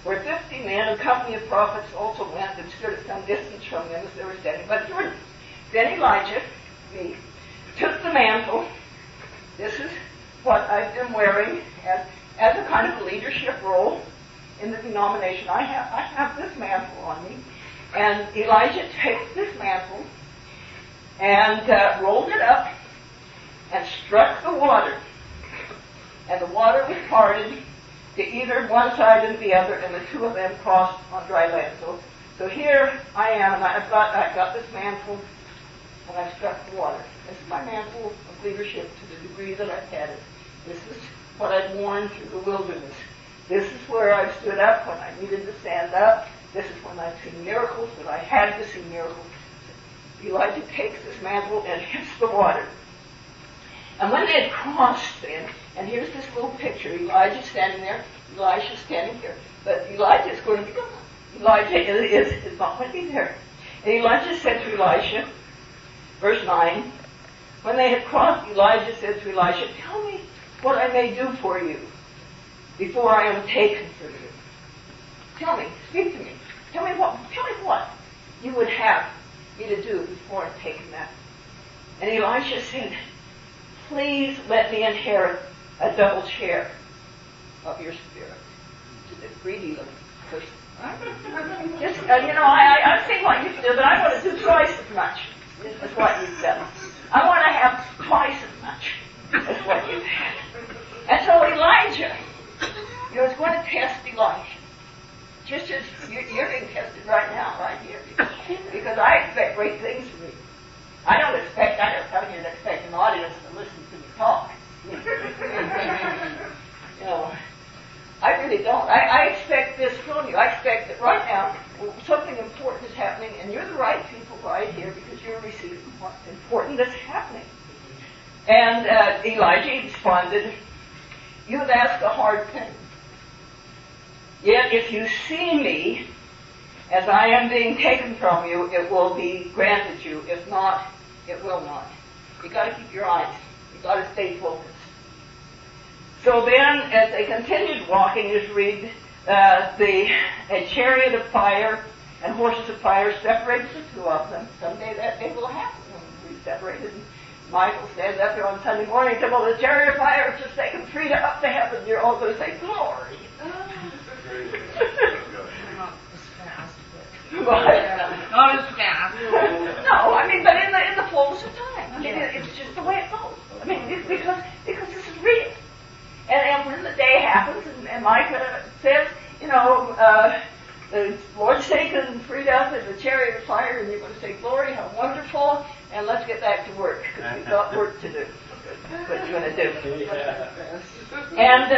where 50 men, a company of prophets, also went and stood at some distance from them as they were standing by the Jordan. Then Elijah, me, took the mantle. This is what I've been wearing as a kind of leadership role in the denomination. I have this mantle on me. And Elijah takes this mantle and rolled it up and struck the water. And the water was parted to either one side and the other, and the two of them crossed on dry land. So here I am, and I've got this mantle, and I've struck the water. This is my mantle of leadership to the degree that I've had it. This is what I've worn through the wilderness. This is where I've stood up when I needed to stand up. This is when I've seen miracles, when I had to see miracles. Elijah takes this mantle and hits the water. And when they had crossed then, and here's this little picture, Elijah standing there, Elisha standing here, but Elijah is going to be gone. Elijah is not going to be there. And Elijah said to Elisha, verse 9, when they had crossed, Elijah said to Elisha, tell me what I may do for you before I am taken from you. Tell me, speak to me. Tell me what you would have me to do before I'm taken that. And Elisha said, please let me inherit a double share of your spirit. Just a greedy little person. Just, I think what you do, but I want to do twice as much. This is what you've done. I want to have twice as much as what you've had. And so Elijah, is going to test Elisha. Just as you're being tested right now, right here. Because I expect great things from you. I don't come here to expect an audience to listen to me talk. I really don't. I expect this from you. I expect that right now something important is happening, and you're the right people right here because you're receiving what's important that's happening. And Elijah responded, you have asked a hard thing. Yet if you see me as I am being taken from you, it will be granted you. If not, it will not. You've got to keep your eyes. You've got to stay focused. So then, as they continued walking, just read, a chariot of fire and horses of fire separated the two of them. Someday that day will happen when we separated. Michael stands up here on Sunday morning and says, well, the chariot of fire has just taken Freda up to heaven. You're all going to say, glory. Not as fast. No, I mean, but in the fullness of time. I mean, it's just the way it goes. I mean, because this is real. And when the day happens, and Micah says, the Lord's taken Freda up in the chariot of fire, and you're going to say, glory, how wonderful, and let's get back to work, because we've got work to do. That's what you're going to do. And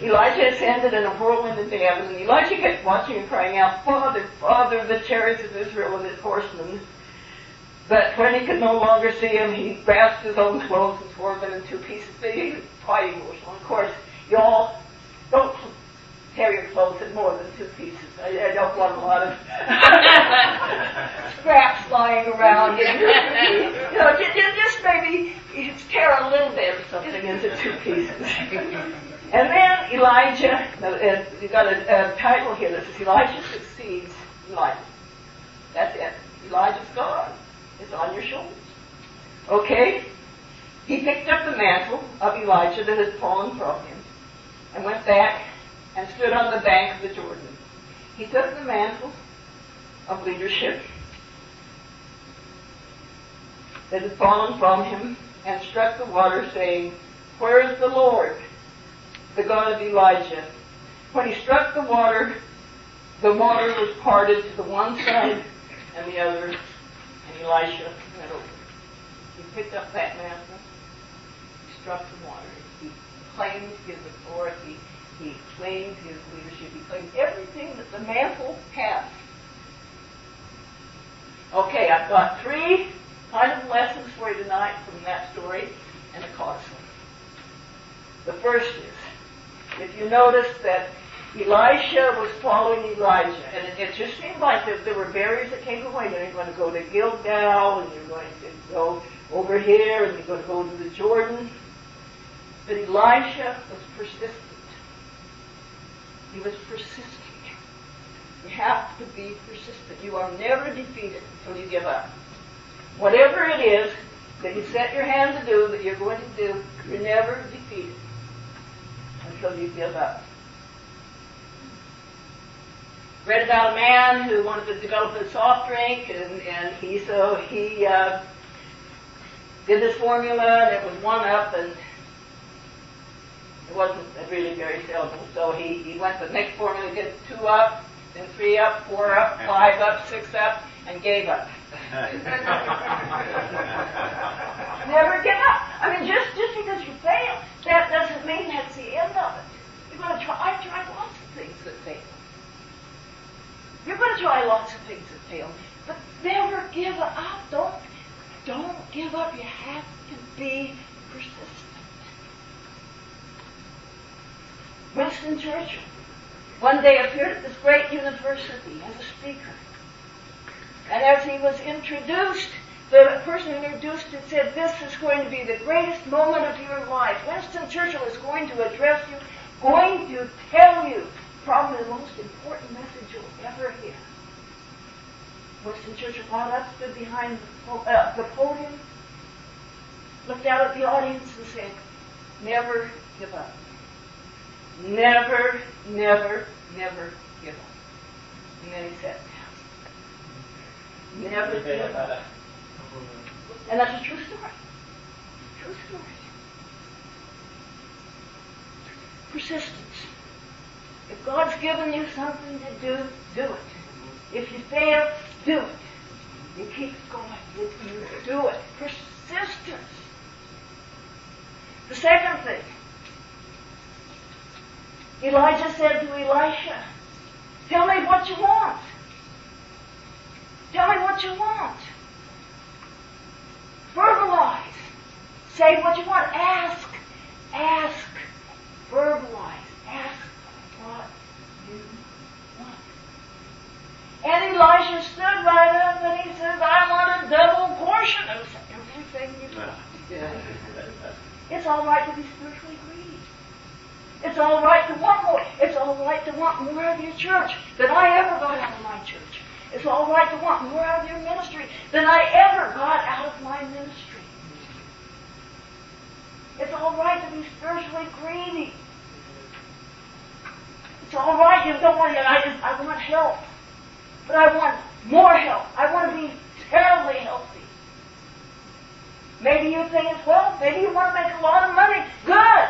Elijah ascended in a whirlwind into heaven, and Elijah kept watching and crying out, Father, Father, the chariots of Israel and his horsemen. But when he could no longer see him, he grasped his own clothes and tore them in two pieces. He was quite emotional. Of course, y'all don't tear your clothes in more than two pieces. I don't want a lot of scraps lying around. Just maybe tear a little bit of something into two pieces. And then Elijah, you've got a title here that says Elijah succeeds Elijah. That's it. Elijah's gone. It's on your shoulders. Okay? He picked up the mantle of Elijah that had fallen from him and went back and stood on the bank of the Jordan. He took the mantle of leadership that had fallen from him and struck the water, saying, where is the Lord, the God of Elijah? When he struck the water was parted to the one side and the other, and Elisha went over. He picked up that mantle, he struck the water, he claimed his authority, he claimed his leadership, he claimed everything that the mantle has. Okay, I've got three kind of lessons for you tonight from that story and a caution. The first is, if you notice that Elisha was following Elijah, and it just seemed like there were barriers that came away. You're going to go to Gilgal, and you're going to go over here, and you're going to go to the Jordan. But Elisha was persistent. He was persistent. You have to be persistent. You are never defeated until you give up. Whatever it is that you set your hand to do, that you're going to do, you're never defeated until you give up. Read about a man who wanted to develop a soft drink, and he did this formula, and it was 1 up, and it wasn't really very sellable. So he went to the next formula, did 2 up, then 3 up, 4 up, 5 up, 6 up, and gave up. Never give up. I mean, just because you fail, that doesn't mean that's the end of it. You're going to try. I've tried lots of things that fail. You're going to try lots of things that fail, but never give up. Don't give up. You have to be persistent. Winston Churchill one day appeared at this great university as a speaker. And as he was introduced, the person who introduced it said, "This is going to be the greatest moment of your life. Winston Churchill is going to address you, going to tell you probably the most important message you'll ever hear." Winston Churchill got up, stood behind the podium, looked out at the audience and said, "Never give up. Never, never, never give up." And then he sat down. Never give up. And that's a true story. True story. Persistence. If God's given you something to do, do it. If you fail, do it. You keep going. You do it. Persistence. The second thing, Elijah said to Elisha, "Tell me what you want. Tell me what you want. Verbalize. Say what you want. Ask. Ask. Verbalize. Ask what you want." And Elisha stood right up and he says, "I want a double portion of everything you want." It's all right to be spiritually greedy. It's all right to want more. It's all right to want more of your church than I ever got out of my church. It's all right to want more out of your ministry than I ever got out of my ministry. It's all right to be spiritually greedy. It's all right, you don't want to, I want help. But I want more help. I want to be terribly healthy. Maybe you think, well, maybe you want to make a lot of money. Good.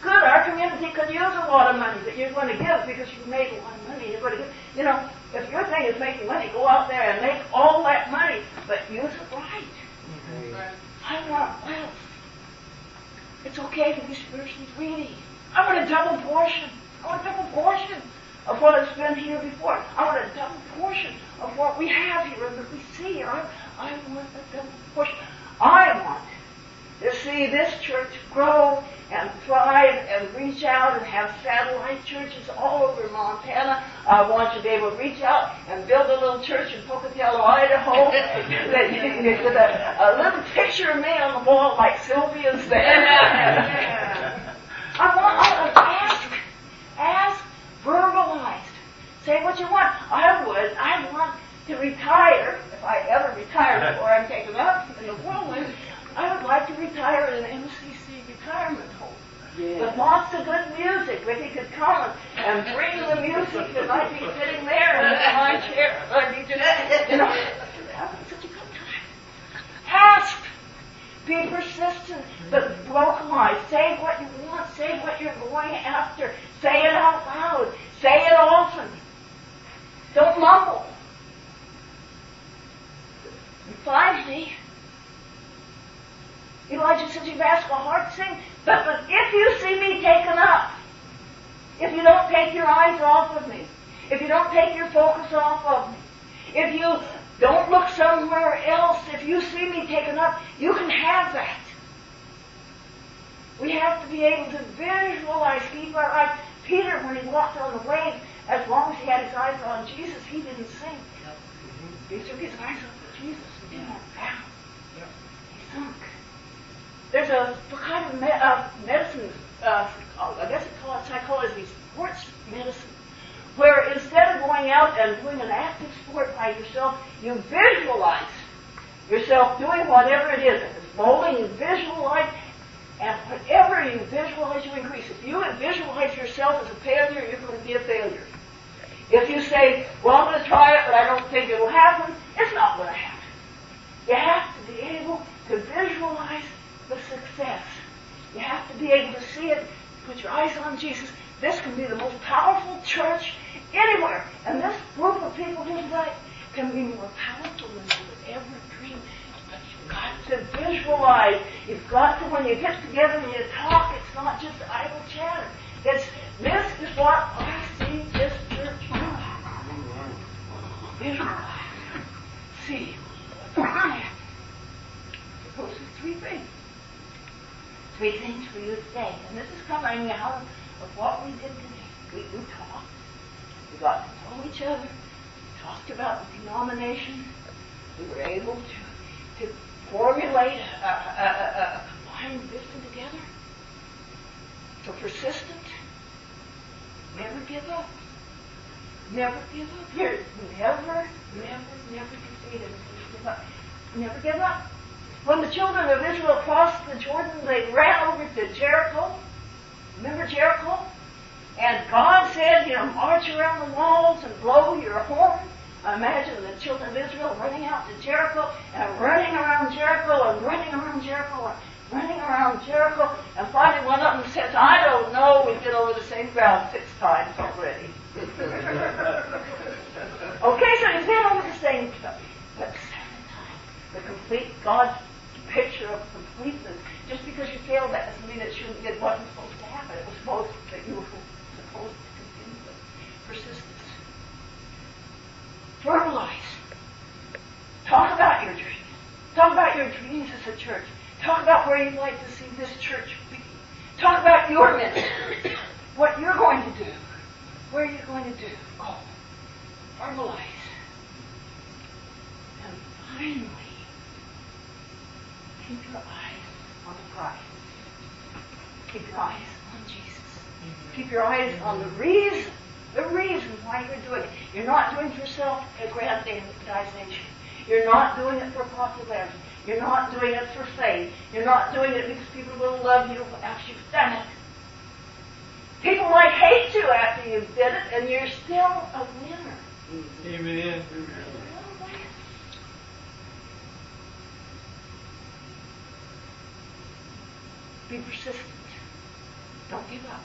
Good. Our community could use a lot of money that you're going to give because you've made a lot of money. You're going to give, if your thing is making money, go out there and make all that money, but use it right. I want wealth. It's okay to be spiritually greedy. I want a double portion. I want a double portion of what has been here before. I want a double portion of what we have here and that we see here. I want a double portion. I want to see this church grow and thrive and reach out and have satellite churches all over Montana. I want to be able to reach out and build a little church in Pocatello, Idaho, with a little picture of me on the wall like Sylvia's there. I want to ask, verbalized. Say what you want. I want to retire, if I ever retire before I'm taken up in the whirlwind, I would like to retire in an MCC retirement home. Yeah. With lots of good music. If he could come and bring the music, and I'd be sitting there in my chair. I'd be just, having such a good time. Ask. Be persistent, but vocalize. Say what you want. Say what you're going after. Say it out loud. Say it often. Don't mumble. And finally, Elijah says, "You've asked a hard thing, but if you see me taken up, if you don't take your eyes off of me, if you don't take your focus off of me, if you don't look somewhere else, if you see me taken up, you can have that." We have to be able to visualize, keep our eyes. Peter, when he walked on the waves, as long as he had his eyes on Jesus, he didn't sink. He took his eyes off of Jesus and he went down. He sunk. There's a kind of medicine, I guess it's called psychology, sports medicine, where instead of going going out and doing an active sport by yourself, you visualize yourself doing whatever it is. If it's bowling, you visualize, and whatever you visualize, you increase. If you visualize yourself as a failure, you're going to be a failure. If you say, well, I'm going to try it, but I don't think it will happen, it's not going to happen. You have to be able to visualize the success. You have to be able to see it, put your eyes on Jesus. This can be the most powerful church anywhere. And this group of people here tonight can be more powerful than you would ever dream. But you've got to visualize. You've got to, when you get together and you talk, it's not just idle chatter. This is what I see this church doing. Visualize. See what's going to Those are three things. Three things for you today. And this is coming out of what we did today. We talked. We got to know each other. We talked about the denomination. We were able to formulate a combined vision together. So persistent. Never give up. Never give up. You're never defeated. Never give up. When the children of Israel crossed the Jordan, they ran over to Jericho. Remember Jericho? And God said, march around the walls and blow your horn. I imagine the children of Israel running out to Jericho and running around Jericho and running around Jericho and running around Jericho. And finally one of them says, I don't know, we've been over the same ground 6 times already. Okay, so you've been over the same stuff. But 7 times. The complete God's picture of completeness. Just because you failed, that doesn't mean it wasn't supposed to happen. It was supposed that you were supposed to continue with persistence. Verbalize. Talk about your dreams. Talk about your dreams as a church. Talk about where you'd like to see this church be. Talk about your ministry. What you're going to do. Where you're going to do. Go. Verbalize. And finally, keep your eyes on the prize. Keep your eyes on Jesus. Keep your eyes on the reason why you're doing it. You're not doing it for self-aggrandization. You're not doing it for popularity. You're not doing it for fame. You're not doing it because people will love you after you've done it. People might hate you after you've did it, and you're still a winner. Amen. Be persistent. Don't give up.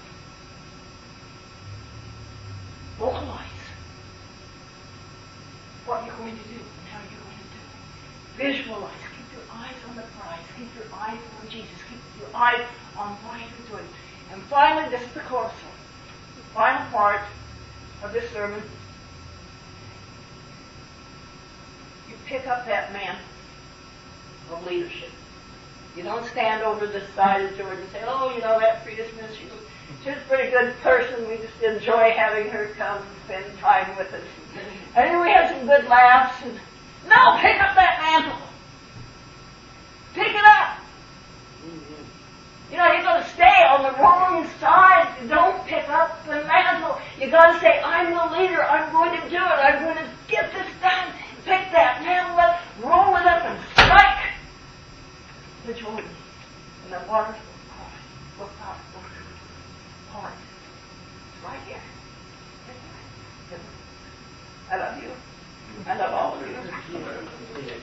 Vocalize what you're going to do and how you're going to do it. Visualize. Keep your eyes on the prize. Keep your eyes on Jesus. Keep your eyes on what you're doing. And finally, this is the chorus. The final part of this sermon. You pick up that mantle of leadership. You don't stand over the side of Jordan and say, oh, that Freda ministry, she's a pretty good person. We just enjoy having her come and spend time with us. And we have some good laughs. No, pick up that mantle. Pick it up. You're going to stay on the wrong side. You don't pick up the mantle. You got to say, I'm the leader. I'm going to do it. I'm going to get this done. Pick that mantle up, roll it up, and strike the Jordan. And the waters will stop. Hard. It's right here. I love you. I love all of you.